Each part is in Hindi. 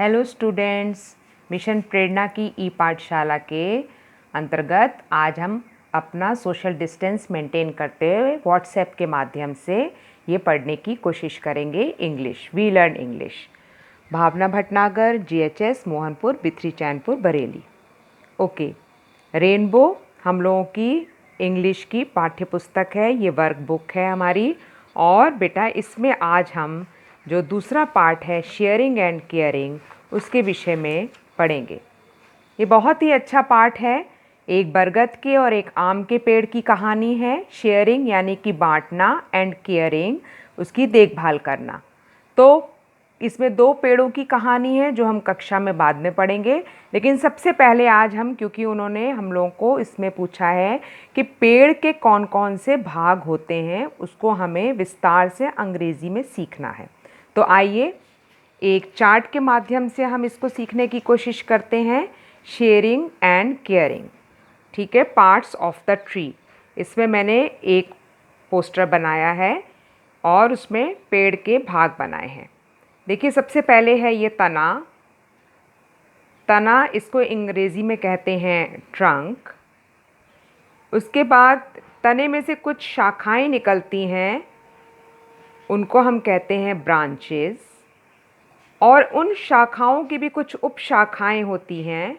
हेलो स्टूडेंट्स, मिशन प्रेरणा की ई पाठशाला के अंतर्गत आज हम अपना सोशल डिस्टेंस मेंटेन करते हुए व्हाट्सएप के माध्यम से ये पढ़ने की कोशिश करेंगे English. We learn English. Bhavna Bhatnagar, GHS, Mohanpur, Bithri Chainpur, Bareilly. Okay, rainbow हम लोगों की इंग्लिश की पाठ्य पुस्तक है, ये वर्क बुक है हमारी। और बेटा इसमें आज हम जो दूसरा पार्ट है शेयरिंग एंड केयरिंग, उसके विषय में पढ़ेंगे। ये बहुत ही अच्छा पार्ट है। एक बरगद के और एक आम के पेड़ की कहानी है। शेयरिंग यानी कि बांटना एंड केयरिंग उसकी देखभाल करना। तो इसमें दो पेड़ों की कहानी है जो हम कक्षा में बाद में पढ़ेंगे। लेकिन सबसे पहले आज हम, क्योंकि उन्होंने हम लोगों को इसमें पूछा है कि पेड़ के कौन कौन से भाग होते हैं, उसको हमें विस्तार से अंग्रेज़ी में सीखना है। तो आइए एक चार्ट के माध्यम से हम इसको सीखने की कोशिश करते हैं। शेयरिंग एंड केयरिंग, ठीक है। पार्ट्स ऑफ द ट्री, इसमें मैंने एक पोस्टर बनाया है और उसमें पेड़ के भाग बनाए हैं। देखिए सबसे पहले है ये तना। तना इसको अंग्रेज़ी में कहते हैं ट्रंक। उसके बाद तने में से कुछ शाखाएं निकलती हैं, उनको हम कहते हैं ब्रांचेस। और उन शाखाओं की भी कुछ उपशाखाएं होती हैं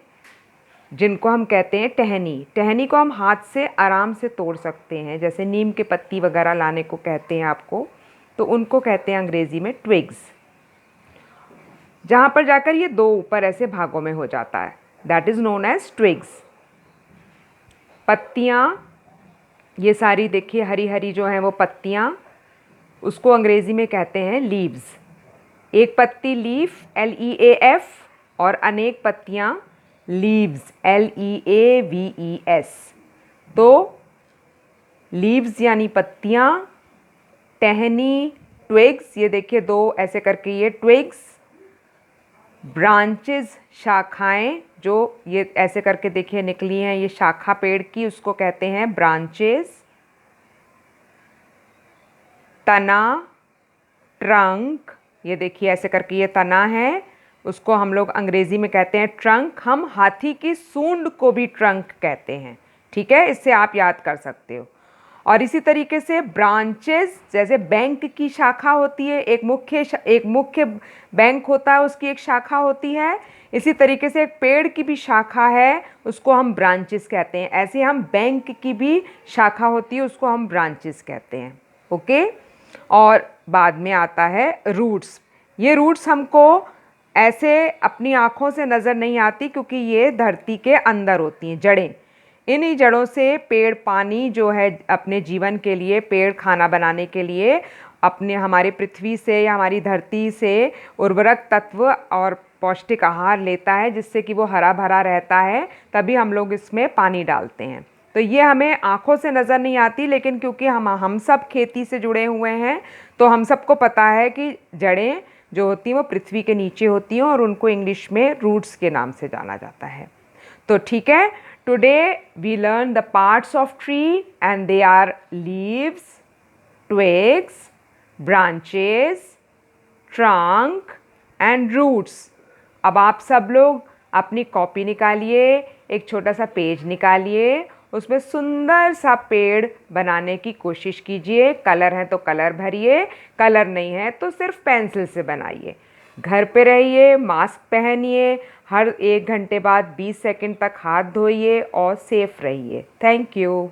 जिनको हम कहते हैं टहनी। टहनी को हम हाथ से आराम से तोड़ सकते हैं, जैसे नीम के पत्ती वगैरह लाने को कहते हैं आपको, तो उनको कहते हैं अंग्रेज़ी में ट्विग्स। जहाँ पर जाकर ये दो ऊपर ऐसे भागों में हो जाता है, that is known as twigs. पत्तियाँ, ये सारी देखिए हरी हरी जो हैं वो पत्तियाँ, उसको अंग्रेज़ी में कहते हैं लीव्स। एक पत्ती लीफ, LEAF, और अनेक पत्तियाँ लीव्स, LEAVES। तो लीव्स यानी पत्तियाँ, टहनी, ट्विग्स, ये देखिए दो ऐसे करके ये ट्विग्स। ब्रांचेस शाखाएं, जो ये ऐसे करके देखिए निकली हैं, ये शाखा पेड़ की, उसको कहते हैं ब्रांचेस। तना, ट्रंक, ये देखिए ऐसे करके ये तना है, उसको हम लोग अंग्रेज़ी में कहते हैं ट्रंक। हम हाथी की सूंड को भी ट्रंक कहते हैं, ठीक है, इससे आप याद कर सकते हो। और इसी तरीके से ब्रांचेस, जैसे बैंक की शाखा होती है, एक मुख्य बैंक होता है, उसकी एक शाखा होती है। इसी तरीके से एक पेड़ की भी शाखा है, उसको हम ब्रांचेस कहते हैं। ऐसे हम बैंक की भी शाखा होती है, उसको हम ब्रांचेस कहते हैं। ओके। और बाद में आता है रूट्स। ये रूट्स हमको ऐसे अपनी आँखों से नज़र नहीं आती, क्योंकि ये धरती के अंदर होती हैं जड़ें। इन्हीं जड़ों से पेड़ पानी जो है अपने जीवन के लिए, पेड़ खाना बनाने के लिए अपने हमारे पृथ्वी से या हमारी धरती से उर्वरक तत्व और पौष्टिक आहार लेता है, जिससे कि वो हरा भरा रहता है। तभी हम लोग इसमें पानी डालते हैं। तो ये हमें आँखों से नज़र नहीं आती, लेकिन क्योंकि हम सब खेती से जुड़े हुए हैं, तो हम सबको पता है कि जड़ें जो होती हैं वो पृथ्वी के नीचे होती हैं, और उनको इंग्लिश में रूट्स के नाम से जाना जाता है। तो ठीक है, today we learn the parts of tree and they are leaves, twigs, branches, trunk and roots. अब आप सब लोग अपनी कॉपी निकालिए, एक छोटा सा पेज निकालिए, उसमें सुंदर सा पेड़ बनाने की कोशिश कीजिए। कलर है तो कलर भरिए, कलर नहीं है तो सिर्फ पेंसिल से बनाइए। घर पे रहिए, मास्क पहनिए, हर 1 घंटे बाद 20 सेकंड तक हाथ धोइए और सेफ रहिए। Thank you.